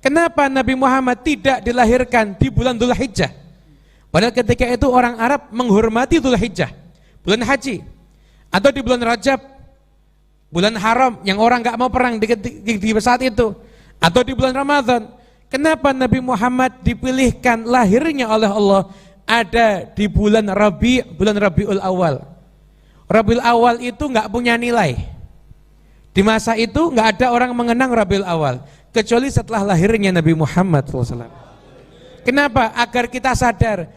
Kenapa Nabi Muhammad tidak dilahirkan di bulan Dzulhijjah? Padahal ketika itu orang Arab menghormati Dzulhijjah, bulan haji, atau di bulan Rajab, bulan haram yang orang gak mau perang di saat itu, atau di bulan Ramadan. Kenapa Nabi Muhammad dipilihkan lahirnya oleh Allah ada di bulan Rabiul Awal? Rabiul Awal itu nggak punya nilai. Di masa itu nggak ada orang mengenang Rabiul Awal kecuali setelah lahirnya Nabi Muhammad SAW. Kenapa? Agar kita sadar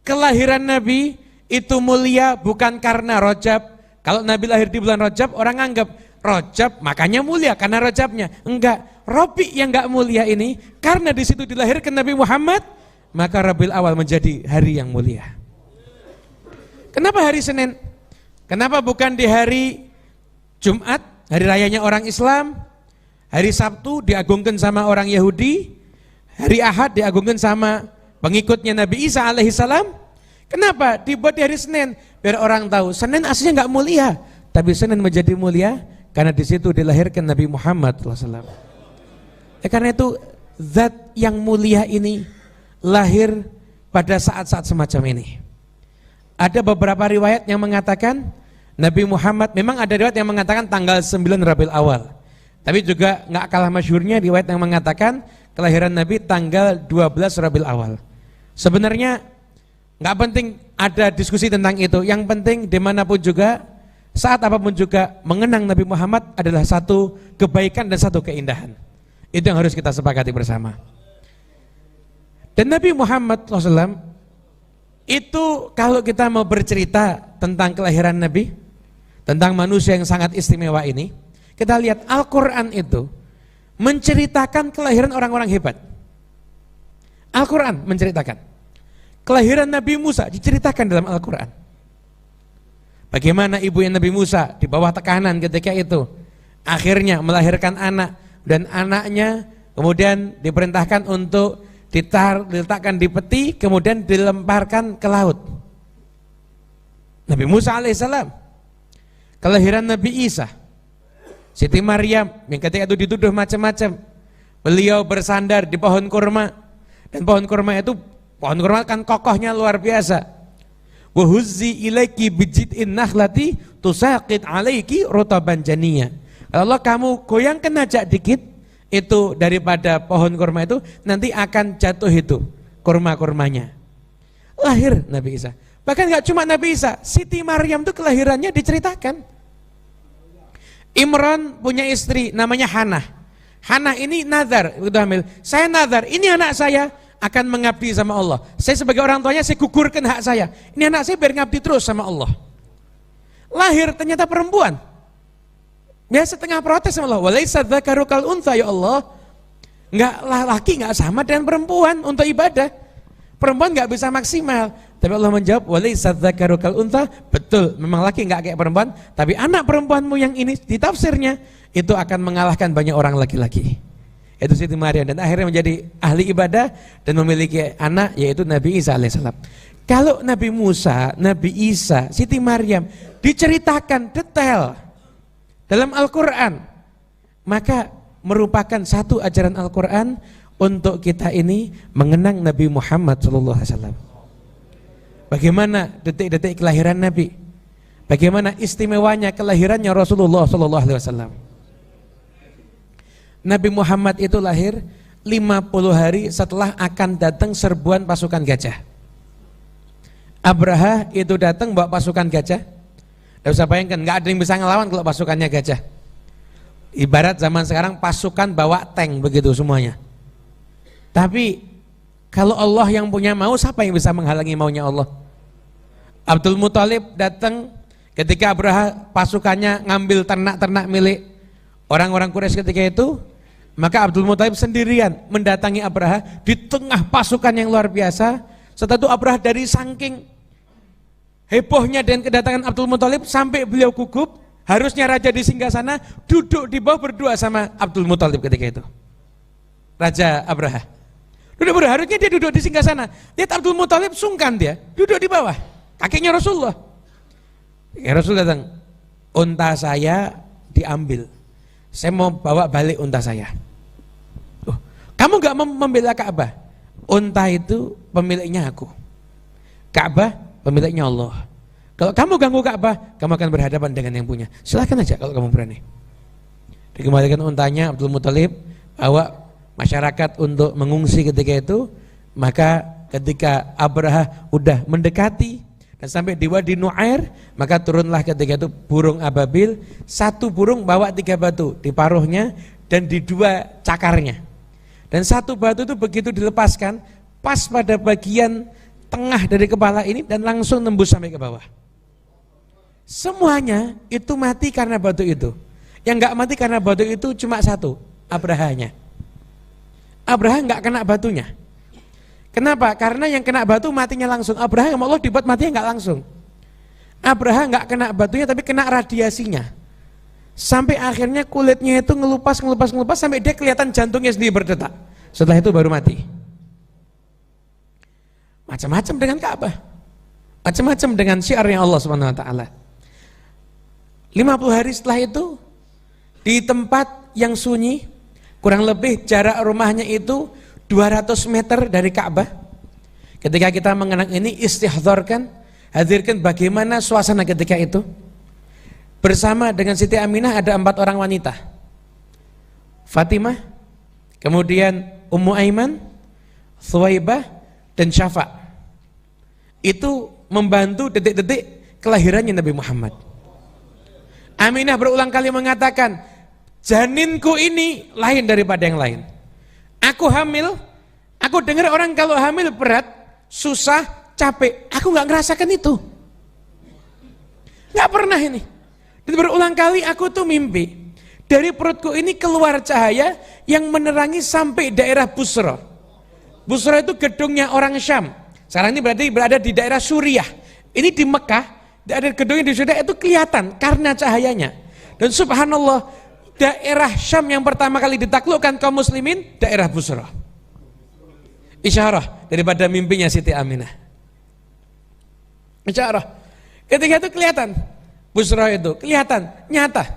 kelahiran Nabi itu mulia bukan karena Rajab. Kalau Nabi lahir di bulan Rajab, orang anggap Rajab makanya mulia karena Rajabnya. Enggak. Rabi yang enggak mulia ini karena di situ dilahirkan Nabi Muhammad, maka Rabiul Awal menjadi hari yang mulia. Kenapa hari Senin? Kenapa bukan di hari Jumat, hari rayanya orang Islam? Hari Sabtu diagungkan sama orang Yahudi, hari Ahad diagungkan sama pengikutnya Nabi Isa alaihissalam. Kenapa dibuat di hari Senin? Biar orang tahu Senin aslinya enggak mulia, tapi Senin menjadi mulia karena di situ dilahirkan Nabi Muhammad SAW. Karena itu zat yang mulia ini lahir pada saat-saat semacam ini. Ada beberapa riwayat yang mengatakan Nabi Muhammad, memang ada riwayat yang mengatakan tanggal 9 Rabiul Awal. Tapi juga nggak kalah masyhurnya riwayat yang mengatakan kelahiran Nabi tanggal 12 Rabiul Awal. Sebenarnya nggak penting ada diskusi tentang itu. Yang penting dimanapun juga, saat apapun juga, mengenang Nabi Muhammad adalah satu kebaikan dan satu keindahan. Itu yang harus kita sepakati bersama. Dan Nabi Muhammad SAW itu kalau kita mau bercerita tentang kelahiran Nabi, tentang manusia yang sangat istimewa ini, kita lihat Al-Quran itu menceritakan kelahiran orang-orang hebat. Al-Quran menceritakan kelahiran Nabi Musa, diceritakan dalam Al-Quran. Bagaimana ibu yang Nabi Musa di bawah tekanan ketika itu akhirnya melahirkan anak, dan anaknya kemudian diperintahkan untuk diletakkan di peti, kemudian dilemparkan ke laut. Nabi Musa alaihissalam. Kelahiran Nabi Isa, Siti Maryam yang ketika itu dituduh macam-macam. Beliau bersandar di pohon kurma, dan pohon kurma kan kokohnya luar biasa. Wa huzzi ilaiki bijid'in nakhlati tusaqit alaiki rutaban janiyya. Kalau kamu goyangkan aja dikit itu daripada pohon kurma itu, nanti akan jatuh itu kurma-kurmanya. Lahir Nabi Isa. Bahkan gak cuma Nabi Isa, Siti Maryam itu kelahirannya diceritakan. Imran punya istri namanya Hannah. Hannah ini nazar, saya nazar, ini anak saya akan mengabdi sama Allah. Saya sebagai orang tuanya, saya gugurkan hak saya. Ini anak saya biar ngabdi terus sama Allah. Lahir ternyata perempuan. Biasa setengah protes sama Allah, walaisa dzakaru kal untha, ya Allah. Enggak, laki enggak sama dengan perempuan untuk ibadah. Perempuan enggak bisa maksimal. Tapi Allah menjawab, walaisa dzakaru kal untha, betul, memang laki enggak kayak perempuan, tapi anak perempuanmu yang ini di tafsirnya itu akan mengalahkan banyak orang laki-laki. Itu Siti Maryam, dan akhirnya menjadi ahli ibadah dan memiliki anak yaitu Nabi Isa alaihissalam. Kalau Nabi Musa, Nabi Isa, Siti Maryam diceritakan detail dalam Al-Quran, maka merupakan satu ajaran Al-Quran untuk kita ini mengenang Nabi Muhammad SAW. Bagaimana detik-detik kelahiran Nabi, bagaimana istimewanya kelahirannya Rasulullah SAW. Nabi Muhammad itu lahir 50 hari setelah akan datang serbuan pasukan gajah. Abraha itu datang bawa pasukan gajah. Tidak usah bayangkan, nggak ada yang bisa ngelawan kalau pasukannya gajah. Ibarat zaman sekarang pasukan bawa tank begitu semuanya. Tapi kalau Allah yang punya mau, siapa yang bisa menghalangi maunya Allah? Abdul Muthalib datang ketika Abraha pasukannya ngambil ternak-ternak milik orang-orang Quraisy ketika itu, maka Abdul Muthalib sendirian mendatangi Abraha di tengah pasukan yang luar biasa. Setelah itu Abraha dari saking hebohnya dan kedatangan Abdul Muthalib sampai beliau gugup, harusnya raja di singgasana duduk di bawah berdua sama Abdul Muthalib ketika itu. Raja Abraha. Harusnya dia duduk di singgasana. Lihat Abdul Muthalib sungkan, dia duduk di bawah kakinya Rasulullah. Ya Rasul datang, unta saya diambil. Saya mau bawa balik unta saya. Kamu nggak membela Ka'bah? Unta itu pemiliknya aku, Ka'bah pemiliknya Allah. Kalau kamu ganggu Ka'bah, kamu akan berhadapan dengan yang punya. Silahkan aja kalau kamu berani. Dikembalikan untanya Abdul Muthalib, bawa masyarakat untuk mengungsi ketika itu. Maka ketika Abraha udah mendekati dan sampai di Wadi Nu'air, maka turunlah ketika itu burung ababil. Satu burung bawa 3 batu di paruhnya dan di 2 cakarnya. Dan 1 batu itu begitu dilepaskan pas pada bagian tengah dari kepala ini dan langsung nembus sampai ke bawah. Semuanya itu mati karena batu itu. Yang enggak mati karena batu itu cuma 1, Abrahanya. Abraha enggak kena batunya. Kenapa? Karena yang kena batu matinya langsung. Abraha sama Allah dibuat matinya enggak langsung. Abraha enggak kena batunya tapi kena radiasinya. Sampai akhirnya kulitnya itu ngelupas sampai dia kelihatan jantungnya sendiri berdetak. Setelah itu baru mati. Macam-macam dengan Ka'bah. Macam-macam dengan syiarnya Allah Subhanahu wa taala. 50 hari setelah itu di tempat yang sunyi, kurang lebih jarak rumahnya itu 200 meter dari Ka'bah. Ketika kita mengenang ini, istihdharkan, hadirkan bagaimana suasana ketika itu. Bersama dengan Siti Aminah ada 4 orang wanita. Fatimah, kemudian Ummu Aiman, Thuwaibah, dan Syafa. Itu membantu detik-detik kelahirannya Nabi Muhammad. Aminah berulang kali mengatakan, janinku ini lain daripada yang lain. Aku hamil, aku dengar orang kalau hamil berat, susah, capek. Aku nggak ngerasakan itu. Nggak pernah ini. Dan berulang kali aku tuh mimpi. Dari perutku ini keluar cahaya yang menerangi sampai daerah Busra. Busra itu gedungnya orang Syam. Sekarang ini berarti berada di daerah Suriah. Ini di Mekah, ada gedungnya di Suriah itu kelihatan karena cahayanya. Dan subhanallah, daerah Syam yang pertama kali ditaklukkan kaum muslimin, daerah Busra. Isyarah daripada mimpinya Siti Aminah. Isyarah. Ketika itu kelihatan, Busra itu kelihatan, nyata.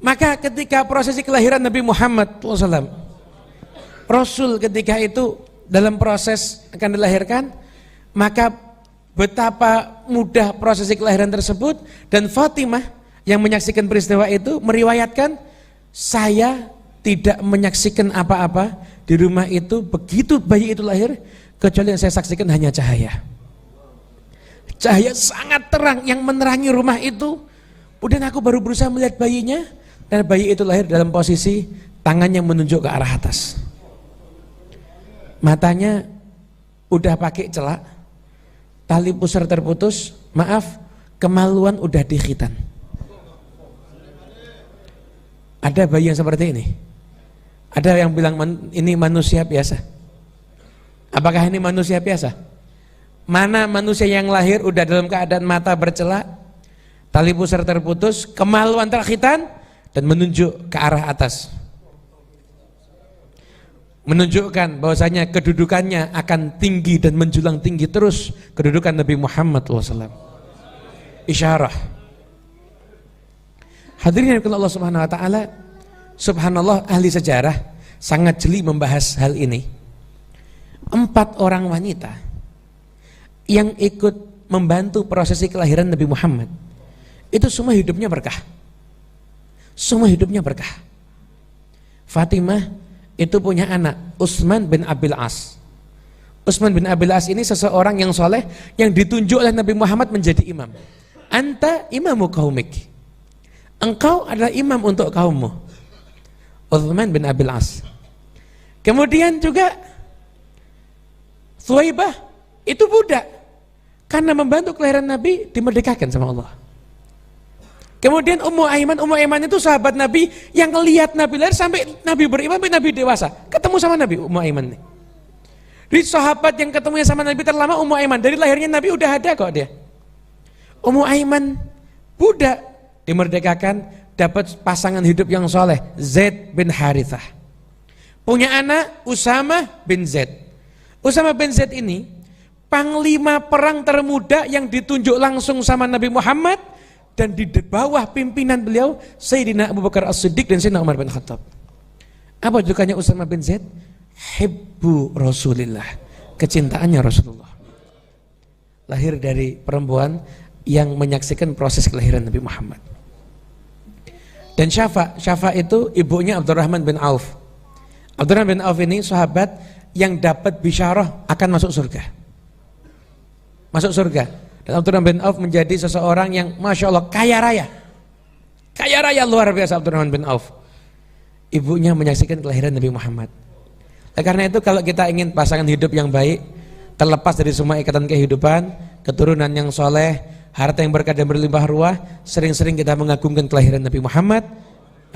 Maka ketika prosesi kelahiran Nabi Muhammad SAW, Rasul ketika itu dalam proses akan dilahirkan, maka betapa mudah prosesi kelahiran tersebut. Dan Fatimah yang menyaksikan peristiwa itu meriwayatkan, saya tidak menyaksikan apa-apa di rumah itu begitu bayi itu lahir, kecuali yang saya saksikan hanya cahaya. Cahaya sangat terang yang menerangi rumah itu. Kemudian aku baru berusaha melihat bayinya, dan bayi itu lahir dalam posisi tangannya menunjuk ke arah atas. Matanya udah pakai celak, tali pusar terputus, maaf, kemaluan udah dikhitan. Ada bayi yang seperti ini? Ada yang bilang ini manusia biasa. Apakah ini manusia biasa? Mana manusia yang lahir udah dalam keadaan mata bercelak, tali pusar terputus, kemaluan terkhitan, dan menunjuk ke arah atas. Menunjukkan bahwasanya kedudukannya akan tinggi dan menjulang tinggi terus, kedudukan Nabi Muhammad SAW. Isyarah. Hadirin yang Allah Subhanahu wa taala, subhanallah, ahli sejarah sangat jeli membahas hal ini. 4 orang wanita yang ikut membantu prosesi kelahiran Nabi Muhammad itu semua hidupnya berkah. Semua hidupnya berkah. Fatimah itu punya anak, Utsman bin Abil As. Utsman bin Abil As ini seseorang yang soleh yang ditunjuk oleh Nabi Muhammad menjadi imam. Anta imamu qaumik. Engkau adalah imam untuk kaummu. Utsman bin Abil As. Kemudian juga Thuwaibah itu budak, karena membantu kelahiran Nabi dimerdekakan sama Allah. Kemudian Ummu Aiman itu sahabat Nabi yang ngelihat Nabi lahir sampai Nabi berimam, sampai Nabi dewasa, ketemu sama Nabi. Ummu Aiman nih. Jadi sahabat yang ketemunya sama Nabi terlama Ummu Aiman, dari lahirnya Nabi udah ada kok dia. Ummu Aiman budak dimerdekakan, dapat pasangan hidup yang soleh, Zaid bin Harithah. Punya anak Usamah bin Zaid. Usamah bin Zaid ini panglima perang termuda yang ditunjuk langsung sama Nabi Muhammad, dan di bawah pimpinan beliau Sayyidina Abu Bakar As-Siddiq dan Sayyidina Umar bin Khattab. Apa julukannya Usama bin Zaid? Hibbu Rasulillah, kecintaannya Rasulullah. Lahir dari perempuan yang menyaksikan proses kelahiran Nabi Muhammad. Dan Syafa itu ibunya Abdurrahman bin Auf. Abdurrahman bin Auf ini sahabat yang dapat bisyarah akan masuk surga. Masuk surga. Dan Abdurrahman bin Auf menjadi seseorang yang Masya Allah kaya raya. Kaya raya luar biasa Abdurrahman bin Auf. Ibunya menyaksikan kelahiran Nabi Muhammad. Karena itu kalau kita ingin pasangan hidup yang baik, terlepas dari semua ikatan kehidupan, keturunan yang soleh, harta yang berkah dan berlimpah ruah, sering-sering kita mengagungkan kelahiran Nabi Muhammad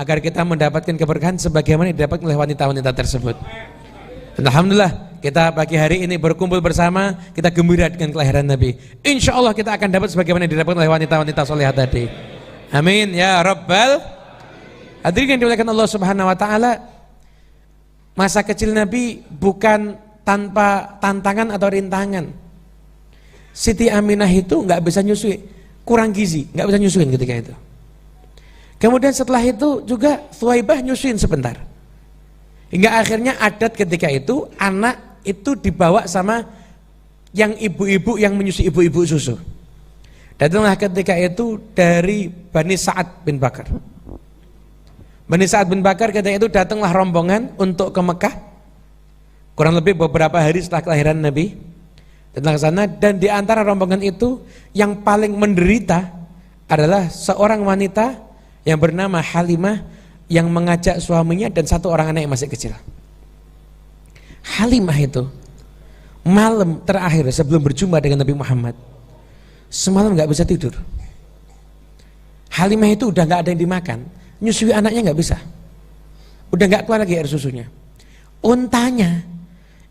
agar kita mendapatkan keberkahan sebagaimana didapatkan oleh wanita-wanita tersebut. Dan alhamdulillah kita pagi hari ini berkumpul bersama, kita gembira dengan kelahiran Nabi. Insya Allah kita akan dapat sebagaimana didapatkan oleh wanita-wanita solehah tadi. Amin ya Rabbal. Hadirin yang dimuliakan Allah Subhanahu wa taala, masa kecil Nabi bukan tanpa tantangan atau rintangan. Siti Aminah itu nggak bisa nyusui, kurang gizi, nggak bisa nyusuin ketika itu. Kemudian setelah itu juga Thuwaibah nyusuin sebentar. Hingga akhirnya adat ketika itu anak itu dibawa sama yang ibu-ibu yang menyusui, ibu-ibu susu. Datanglah ketika itu dari Bani Sa'ad bin Bakar. Bani Sa'ad bin Bakar ketika itu datanglah rombongan untuk ke Mekah. Kurang lebih beberapa hari setelah kelahiran Nabi. Datang ke sana dan di antara rombongan itu yang paling menderita adalah seorang wanita yang bernama Halimah yang mengajak suaminya dan satu orang anak yang masih kecil. Halimah itu malam terakhir sebelum berjumpa dengan Nabi Muhammad, semalam nggak bisa tidur. Halimah itu udah nggak ada yang dimakan, nyusui anaknya nggak bisa, udah nggak keluar lagi air susunya. Untanya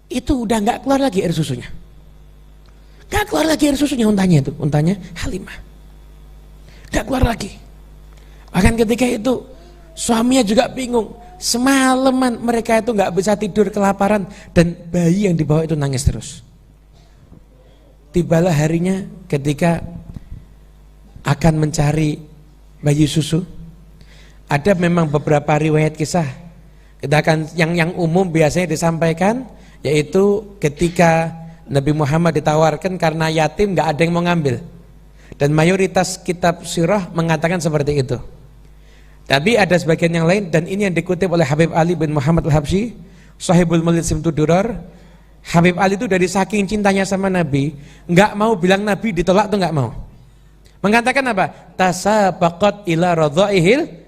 itu udah nggak keluar lagi air susunya, nggak keluar lagi air susunya untanya itu, untanya Halimah nggak keluar lagi. Bahkan ketika itu suaminya juga bingung, semalaman mereka itu nggak bisa tidur kelaparan dan bayi yang dibawa itu nangis terus. Tibalah harinya ketika akan mencari bayi susu. Ada memang beberapa riwayat kisah. Kita akan yang umum biasanya disampaikan, yaitu ketika Nabi Muhammad ditawarkan karena yatim nggak ada yang mau ngambil. Dan mayoritas kitab sirah mengatakan seperti itu. Tapi ada sebagian yang lain, dan ini yang dikutip oleh Habib Ali bin Muhammad al-Habsyi, Sahibul Maulid Simtudurar. Habib Ali itu dari saking cintanya sama Nabi, nggak mau bilang Nabi ditolak tuh nggak mau. Mengatakan apa? Tasabaqat ila radha'ihil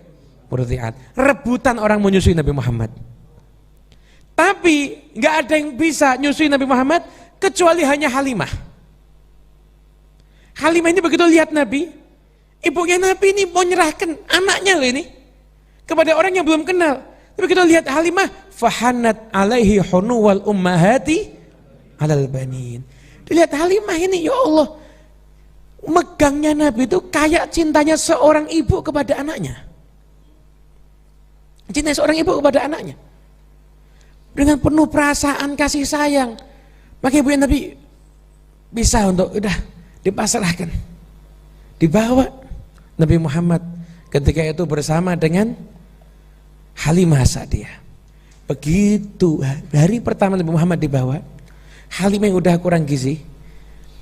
murdi'at. Rebutan orang menyusui Nabi Muhammad. Tapi nggak ada yang bisa nyusui Nabi Muhammad kecuali hanya Halimah. Halimah ini begitu lihat Nabi, ibunya Nabi ini mau nyerahkan anaknya loh ini kepada orang yang belum kenal. Tapi kita lihat Halimah, fahanat alaihi hunuwal ummahati alal banin. Dilihat Halimah ini, ya Allah, megangnya Nabi itu kayak cintanya seorang ibu kepada anaknya. Cinta seorang ibu kepada anaknya dengan penuh perasaan kasih sayang. Maka ibu Nabi bisa untuk udah dipasrahkan, dibawa Nabi Muhammad ketika itu bersama dengan Halimah Sa'diyah. Begitu hari pertama Nabi Muhammad dibawa, Halimah yang udah kurang gizi,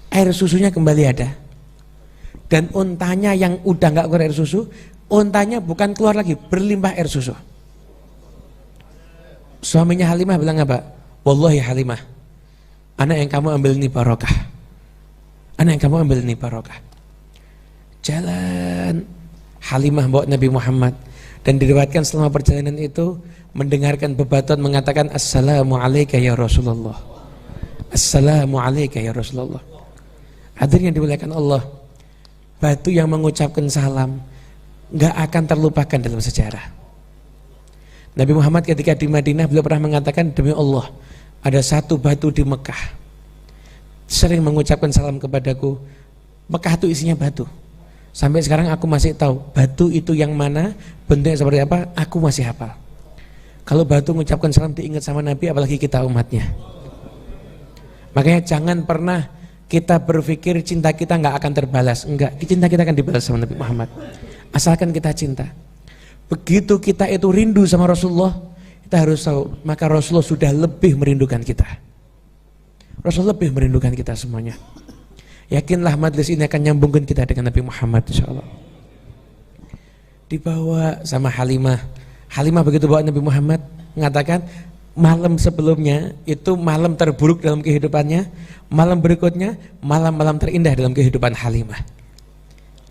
air susunya kembali ada. Dan untanya yang udah nggak keluar air susu, untanya bukan keluar lagi, berlimpah air susu. Suaminya Halimah bilang apa? Wallahi Halimah, anak yang kamu ambil ini barokah. Anak yang kamu ambil ini barokah. Jalan Halimah bawa Nabi Muhammad, dan diriwayatkan selama perjalanan itu mendengarkan bebatuan mengatakan assalamu alayka ya Rasulullah, assalamu alayka ya Rasulullah. Hadirin yang dimuliakan Allah, batu yang mengucapkan salam gak akan terlupakan dalam sejarah. Nabi Muhammad ketika di Madinah beliau pernah mengatakan, demi Allah ada satu batu di Mekah sering mengucapkan salam kepadaku. Mekah itu isinya batu. Sampai sekarang aku masih tahu batu itu yang mana, bentuknya seperti apa, aku masih hafal. Kalau batu mengucapkan salam diingat sama Nabi, apalagi kita umatnya. Makanya jangan pernah kita berpikir cinta kita nggak akan terbalas. Enggak, cinta kita akan dibalas sama Nabi Muhammad. Asalkan kita cinta. Begitu kita itu rindu sama Rasulullah, Kita harus tahu, maka Rasulullah sudah lebih merindukan kita. Rasulullah lebih merindukan kita semuanya. Yakinlah majlis ini akan nyambungkan kita dengan Nabi Muhammad insyaallah. Dibawa sama Halimah. Halimah begitu bawa Nabi Muhammad, mengatakan malam sebelumnya itu malam terburuk dalam kehidupannya, malam berikutnya malam-malam terindah dalam kehidupan Halimah.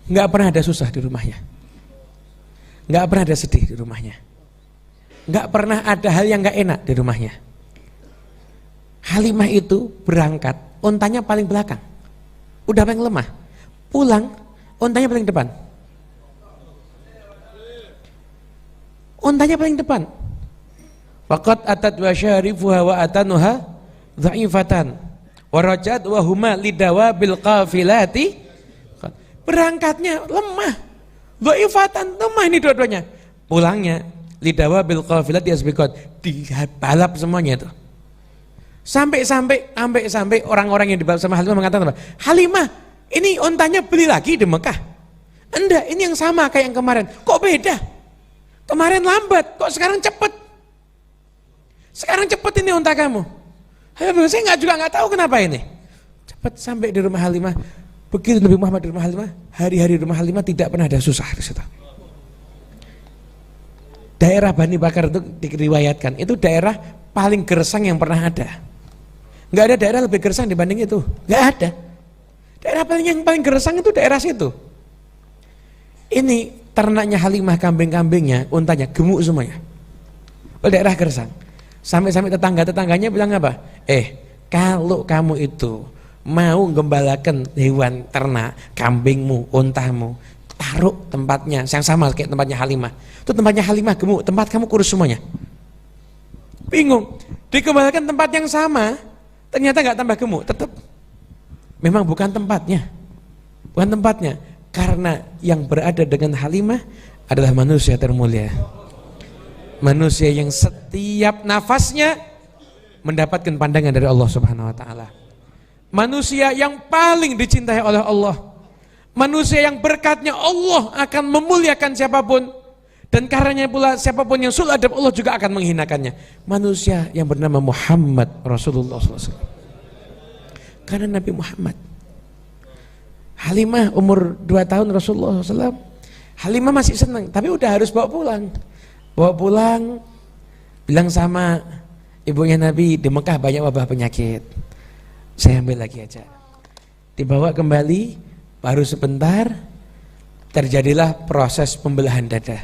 Nggak pernah ada susah di rumahnya, nggak pernah ada sedih di rumahnya, nggak pernah ada hal yang nggak enak di rumahnya. Halimah itu berangkat, ontanya paling belakang, udah paling lemah, pulang ontanya paling depan. Ontanya paling depan. Faqat atat wa syarifuha wa atanuha dha'ifatan wa rajat wa huma lidawabil qafilati. Berangkatnya lemah, dha'ifatan, lemah ini dua-duanya. Pulangnya lidawabil qafilati asbiqat, dibalap semuanya itu. Sampai orang-orang yang dibalap sama Halimah mengatakan apa? Halimah, ini ontanya beli lagi di Mekah. Enggak, ini yang sama kayak yang kemarin. Kok beda? Kemarin lambat, kok sekarang cepet? Sekarang cepet ini unta kamu. Saya juga nggak tahu kenapa ini. Cepet sampai di rumah Halimah. Begitu Nabi Muhammad di rumah Halimah, hari-hari di rumah Halimah tidak pernah ada susah di situ. Daerah Bani Bakar itu diriwayatkan, itu daerah paling gersang yang pernah ada. Nggak ada daerah lebih gersang dibanding itu, nggak ada. Daerah yang paling gersang itu daerah situ. Ini ternaknya Halimah, kambing-kambingnya, untanya gemuk semuanya. Daerah gersang. Sampai tetangga-tetangganya bilang apa? Kalau kamu itu mau gembalakan hewan ternak, kambingmu, untamu, taruh tempatnya yang sama kayak tempatnya Halimah. Itu tempatnya Halimah gemuk, tempat kamu kurus semuanya. Bingung, dikembalikan tempat yang sama, ternyata nggak tambah gemuk, tetap. Memang bukan tempatnya, karena yang berada dengan Halimah adalah manusia termulia. Manusia yang setiap nafasnya mendapatkan pandangan dari Allah Subhanahu wa taala. Manusia yang paling dicintai oleh Allah. Manusia yang berkatnya Allah akan memuliakan siapapun, dan karenanya pula siapapun yang sul adab Allah juga akan menghinakannya. Manusia yang bernama Muhammad Rasulullah SAW. Karena Nabi Muhammad. Halimah umur 2 tahun Rasulullah SAW. Halimah masih senang, tapi udah harus bawa pulang, bilang sama ibunya Nabi, di Mekah banyak wabah penyakit, saya ambil lagi aja. Dibawa kembali, baru sebentar terjadilah proses pembelahan dada.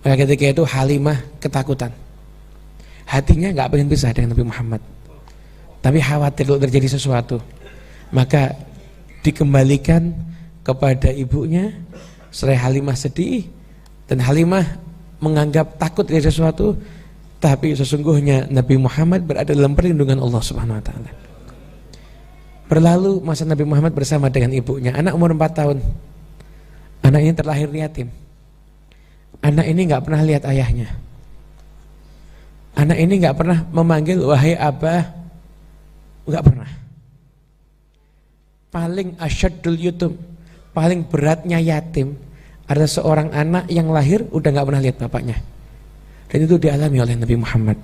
Maka ketika itu Halimah ketakutan, hatinya nggak pengen pisah dengan Nabi Muhammad, tapi khawatir kalau terjadi sesuatu. Maka dikembalikan kepada ibunya. Setelah Halimah sedih, dan Halimah menganggap takut dari sesuatu, tapi sesungguhnya Nabi Muhammad berada dalam perlindungan Allah Subhanahu wa taala. Berlalu masa Nabi Muhammad bersama dengan ibunya, anak umur 4 tahun. Anak ini terlahir yatim. Anak ini nggak pernah lihat ayahnya. Anak ini nggak pernah memanggil wahai abah, nggak pernah. Paling asyadul yutum, paling beratnya yatim ada seorang anak yang lahir udah nggak pernah lihat bapaknya, dan itu dialami oleh Nabi Muhammad,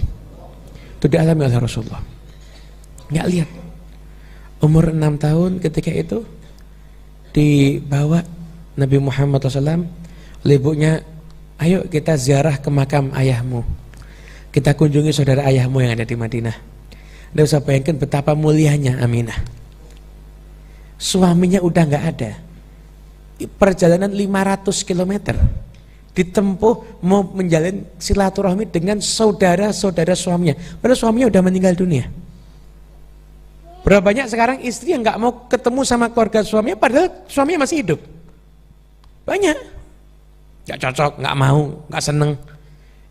itu dialami oleh Rasulullah, nggak lihat. Umur 6 tahun ketika itu dibawa Nabi Muhammad SAW oleh ibunya, ayo kita ziarah ke makam ayahmu, kita kunjungi saudara ayahmu yang ada di Madinah. Anda bisa bayangkan betapa mulianya Aminah. Suaminya udah nggak ada. Perjalanan 500 km ditempuh mau menjalin silaturahmi dengan saudara-saudara suaminya, padahal suaminya udah meninggal dunia. Berapa banyak sekarang istri yang nggak mau ketemu sama keluarga suaminya padahal suaminya masih hidup? Banyak. Nggak cocok, nggak mau, nggak seneng.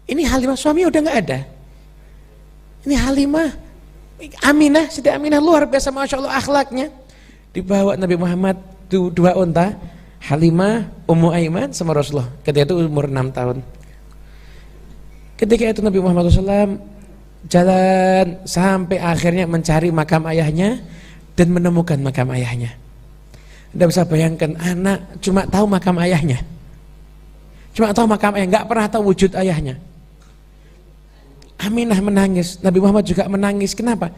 Ini Halimah suaminya udah nggak ada. Ini Halimah, Aminah, Siti Aminah luar biasa, masya Allah akhlaknya. Dibawa Nabi Muhammad 2 unta, Halimah, Ummu Aiman sama Rasulullah. Ketika itu umur 6 tahun. Ketika itu Nabi Muhammad SAW jalan sampai akhirnya mencari makam ayahnya dan menemukan makam ayahnya. Anda bisa bayangkan, anak cuma tahu makam ayahnya, cuma tahu makam ayah, nggak pernah tahu wujud ayahnya. Aminah menangis, Nabi Muhammad juga menangis. Kenapa?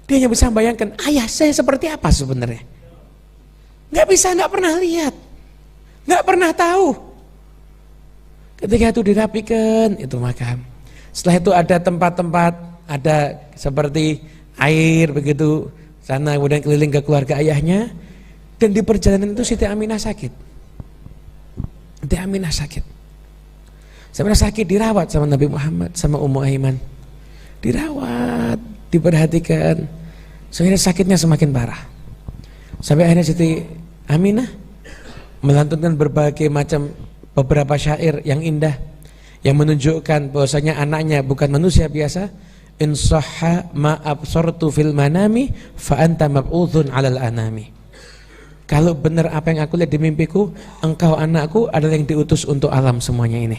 Dia hanya bisa membayangkan ayah saya seperti apa sebenarnya. Nggak pernah lihat, nggak pernah tahu. Ketika itu dirapikan itu makam. Setelah itu ada tempat-tempat, ada seperti air begitu sana, kemudian keliling ke keluarga ayahnya. Dan di perjalanan itu Siti Aminah sakit. Siti Aminah sakit. Sampai sakit dirawat sama Nabi Muhammad, sama Ummu Aiman. Dirawat, diperhatikan. Sehingga sakitnya semakin parah. Sampai akhirnya Siti Aminah melantunkan berbagai macam beberapa syair yang indah yang menunjukkan bahwasanya anaknya bukan manusia biasa. In sahha ma absartu fil manami fa anta mab'udzun 'alal anami. Kalau benar apa yang aku lihat di mimpiku, engkau anakku adalah yang diutus untuk alam semuanya ini.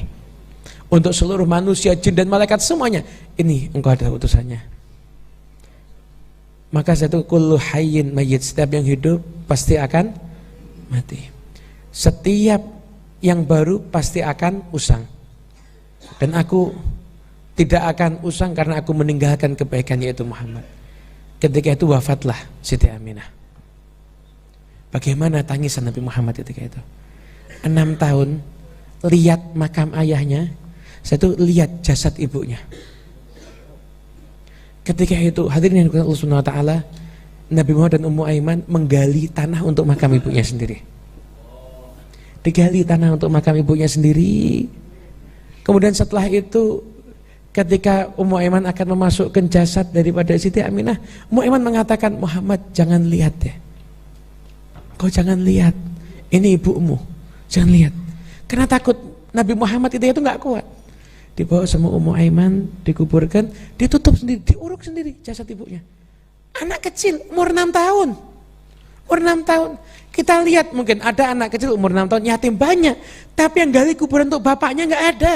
Untuk seluruh manusia, jin dan malaikat semuanya. Ini engkau adalah utusannya. Maka satu kullu hayyin mayyit, setiap yang hidup pasti akan mati. Setiap yang baru pasti akan usang. Dan aku tidak akan usang karena aku meninggalkan kebaikan yaitu Muhammad. Ketika itu wafatlah Siti Aminah. Bagaimana tangisan Nabi Muhammad ketika itu? 6 tahun lihat makam ayahnya, satu lihat jasad ibunya. Ketika itu hadirin yang dikasihi Allah Subhanahu wa taala, Nabi Muhammad dan Ummu Aiman menggali tanah untuk makam ibunya sendiri. Digali tanah untuk makam ibunya sendiri. Kemudian setelah itu ketika Ummu Aiman akan memasukkan jasad daripada Siti Aminah, Ummu Aiman mengatakan, Muhammad jangan lihat ya. Kau jangan lihat. Ini ibumu. Jangan lihat. Karena takut Nabi Muhammad itu nggak kuat. Dibawa sama Ummu Aiman, dikuburkan, ditutup sendiri, diuruk sendiri jasad ibunya. Anak kecil umur 6 tahun. Umur 6 tahun. Kita lihat mungkin ada anak kecil umur 6 tahun yatim banyak, tapi yang gali kuburan untuk bapaknya nggak ada.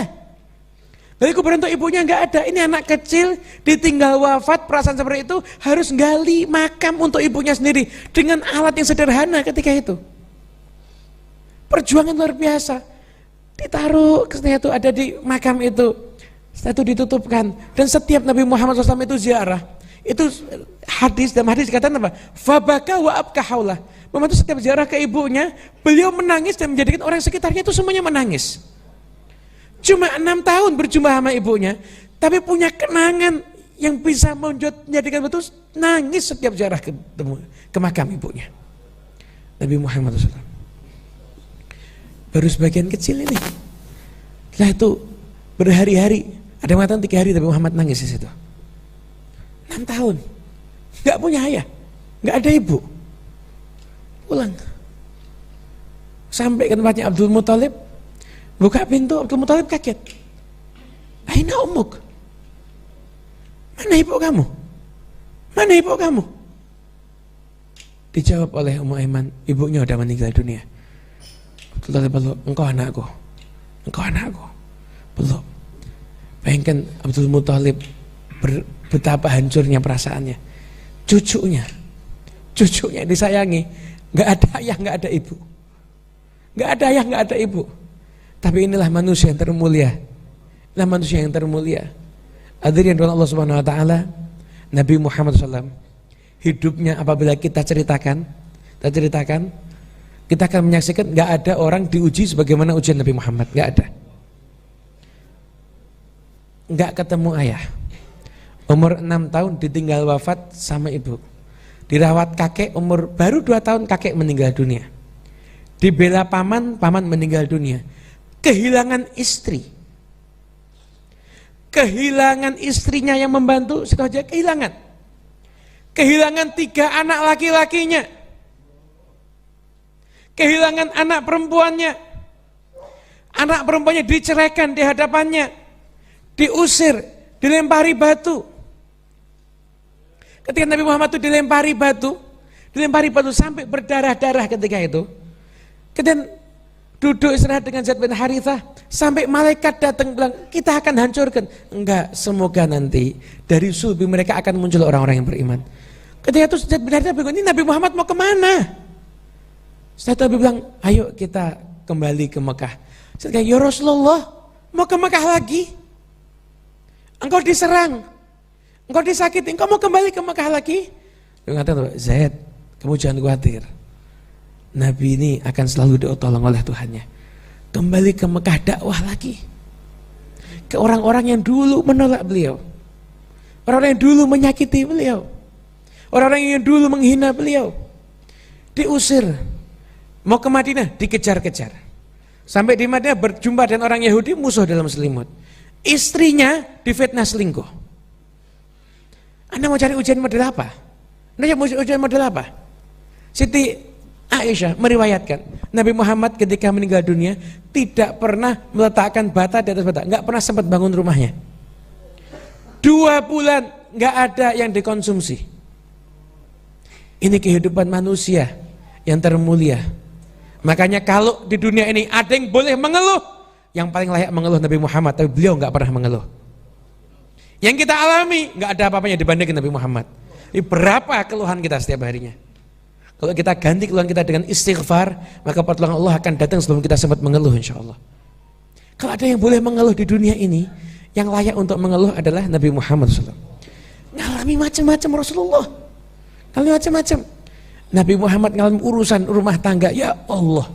Gali kuburan untuk ibunya nggak ada. Ini anak kecil ditinggal wafat, perasaan seperti itu harus gali makam untuk ibunya sendiri dengan alat yang sederhana ketika itu. Perjuangan luar biasa. Ditaruh, setelah itu ada di makam itu. Setelah itu ditutupkan. Dan setiap Nabi Muhammad SAW itu ziarah. Itu hadis, dalam hadis dikatakan apa? Fabaka wa abka haulah. Membantu setiap ziarah ke ibunya, beliau menangis dan menjadikan orang sekitarnya itu semuanya menangis. Cuma 6 tahun berjumpa sama ibunya, tapi punya kenangan yang bisa menjadikan betul nangis setiap ziarah ke makam ibunya. Nabi Muhammad SAW. Baru sebagian kecil ini. Setelah itu berhari-hari, ada yang mengatakan 3 hari Nabi Muhammad nangis di situ. 6 tahun, nggak punya ayah, nggak ada ibu. Pulang sampai ke tempatnya Abdul Muthalib, buka pintu, Abdul Muthalib kaget. Aina ummuk? Mana ibu kamu? Mana ibu kamu? Dijawab oleh Ummu Aiman, ibunya udah meninggal dunia. Abdul Muthalib, belum. Engkau anakku, engkau anakku. Belum. Bayangkan Abdul Muthalib betapa hancurnya perasaannya. Cucunya disayangi. Gak ada ayah, gak ada ibu. Gak ada ayah, gak ada ibu. Tapi inilah manusia yang termulia. Inilah manusia yang termulia. Hadirin dengan Allah Subhanahu wa taala, Nabi Muhammad SAW hidupnya apabila kita ceritakan, kita akan menyaksikan gak ada orang diuji sebagaimana ujian Nabi Muhammad. Gak ada. Gak ketemu ayah. Umur 6 tahun ditinggal wafat sama ibu. Dirawat kakek umur baru 2 tahun kakek meninggal dunia. Dibela paman meninggal dunia. Kehilangan istri. Kehilangan istrinya yang membantu, setelah kehilangan. Kehilangan 3 anak laki-lakinya. Kehilangan anak perempuannya. Anak perempuannya diceraikan di hadapannya. Diusir, dilempari batu. Ketika Nabi Muhammad itu dilempari batu sampai berdarah-darah ketika itu. Kemudian duduk istirahat dengan Zaid bin Harithah sampai malaikat datang bilang, kita akan hancurkan. Enggak, semoga nanti dari sulbi mereka akan muncul orang-orang yang beriman. Ketika itu Zaid bin Harithah bilang, ini Nabi Muhammad mau kemana? Setelah itu Nabi bilang, ayo kita kembali ke Mekah. Setelah itu, ya Rasulullah, mau ke Mekah lagi? engkau diserang, engkau disakiti, engkau mau kembali ke Mekah lagi? Dia mengatakan, Zaid, kamu jangan khawatir. Nabi ini akan selalu ditolong oleh Tuhannya. Kembali ke Mekah dakwah lagi. Ke orang-orang yang dulu menolak beliau. Orang-orang yang dulu menyakiti beliau. Orang-orang yang dulu menghina beliau. Diusir. Mau ke Madinah, dikejar-kejar. Sampai di Madinah berjumpa dengan orang Yahudi, musuh dalam selimut. Istrinya difitnah selingkuh. Anda mau cari ujian model apa? Anda mau ujian model apa? Siti Aisyah meriwayatkan, Nabi Muhammad ketika meninggal dunia tidak pernah meletakkan bata di atas bata, nggak pernah sempat bangun rumahnya. 2 bulan nggak ada yang dikonsumsi. Ini kehidupan manusia yang termulia. Makanya kalau di dunia ini ada yang boleh mengeluh, yang paling layak mengeluh Nabi Muhammad, tapi beliau nggak pernah mengeluh. Yang kita alami nggak ada apa-apanya dibandingkan Nabi Muhammad. Ini berapa keluhan kita setiap harinya? Kalau kita ganti keluhan kita dengan istighfar, maka pertolongan Allah akan datang sebelum kita sempat mengeluh, insya Allah. Kalau ada yang boleh mengeluh di dunia ini, yang layak untuk mengeluh adalah Nabi Muhammad SAW. Ngalami macam-macam Rasulullah, ngalami macam-macam. Nabi Muhammad ngalami urusan rumah tangga, ya Allah.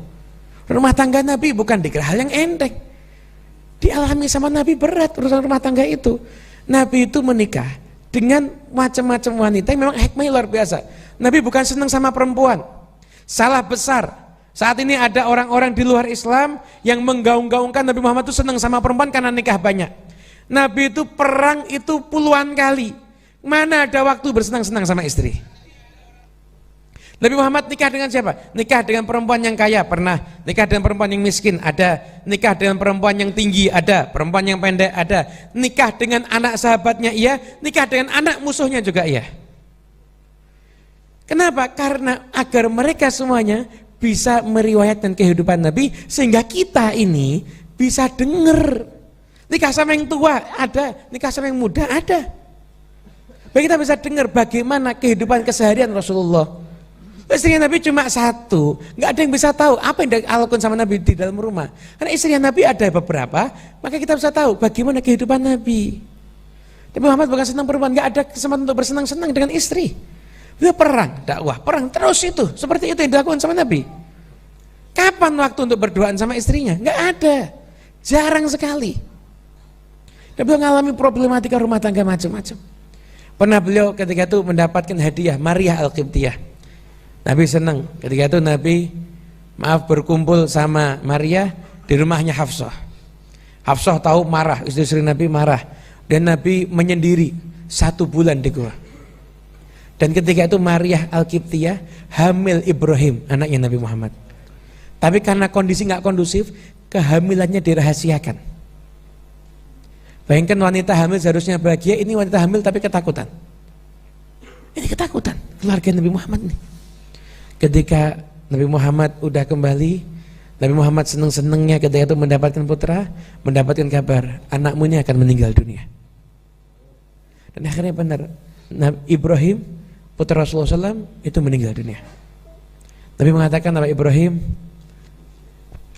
Rumah tangga Nabi bukan dikira hal yang enteng. Dialami sama Nabi berat urusan rumah tangga itu. Nabi itu menikah dengan macam-macam wanita yang memang hikmahnya luar biasa. Nabi bukan senang sama perempuan. Salah besar. Saat ini ada orang-orang di luar Islam yang menggaung-gaungkan Nabi Muhammad itu senang sama perempuan karena nikah banyak. Nabi itu perang itu puluhan kali. Mana ada waktu bersenang-senang sama istri? Nabi Muhammad nikah dengan siapa? Nikah dengan perempuan yang kaya, pernah. Nikah dengan perempuan yang miskin, ada. Nikah dengan perempuan yang tinggi, ada. Perempuan yang pendek, ada. Nikah dengan anak sahabatnya, iya. Nikah dengan anak musuhnya juga, iya. Kenapa? Karena agar mereka semuanya bisa meriwayatkan kehidupan Nabi, sehingga kita ini bisa dengar. Nikah sama yang tua, ada. Nikah sama yang muda, ada. Baik, kita bisa dengar bagaimana kehidupan keseharian Rasulullah. Istrinya Nabi cuma 1, nggak ada yang bisa tahu apa yang dilakukan sama Nabi di dalam rumah. Karena istrinya Nabi ada beberapa, maka kita bisa tahu bagaimana kehidupan Nabi. Nabi Muhammad bukan senang perempuan, nggak ada kesempatan untuk bersenang-senang dengan istri. Beliau perang, dakwah, perang terus itu, seperti itu yang dilakukan sama Nabi. Kapan waktu untuk berduaan sama istrinya? Nggak ada, jarang sekali. Dan beliau mengalami problematika rumah tangga macam-macam. Pernah beliau ketika itu mendapatkan hadiah Maria Al-Qibtiyah. Nabi senang ketika itu Nabi berkumpul sama Maria di rumahnya Hafsah. Hafsah tahu marah, istri Nabi marah, dan Nabi menyendiri 1 bulan di gua. Dan ketika itu Maria Al-Qibtiyah hamil Ibrahim, anaknya Nabi Muhammad. Tapi karena kondisi nggak kondusif, kehamilannya dirahasiakan. Bayangkan wanita hamil seharusnya bahagia, ini wanita hamil tapi ketakutan. Ini ketakutan keluarga Nabi Muhammad nih. Ketika Nabi Muhammad udah kembali, Nabi Muhammad seneng-senengnya ketika itu mendapatkan putra, mendapatkan kabar anakmu ini akan meninggal dunia. Dan akhirnya benar, Ibrahim putra Rasulullah SAW itu meninggal dunia. Nabi mengatakan, Nabi Ibrahim,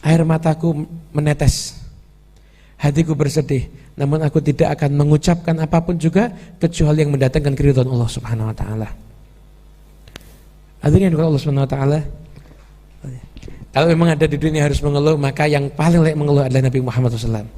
air mataku menetes, hatiku bersedih, namun aku tidak akan mengucapkan apapun juga kecuali yang mendatangkan keridhaan Allah Subhanahu Wa Taala. Hadirin Allah Subhanahu Wa Taala. Kalau memang ada di dunia harus mengeluh, maka yang paling layak mengeluh adalah Nabi Muhammad SAW.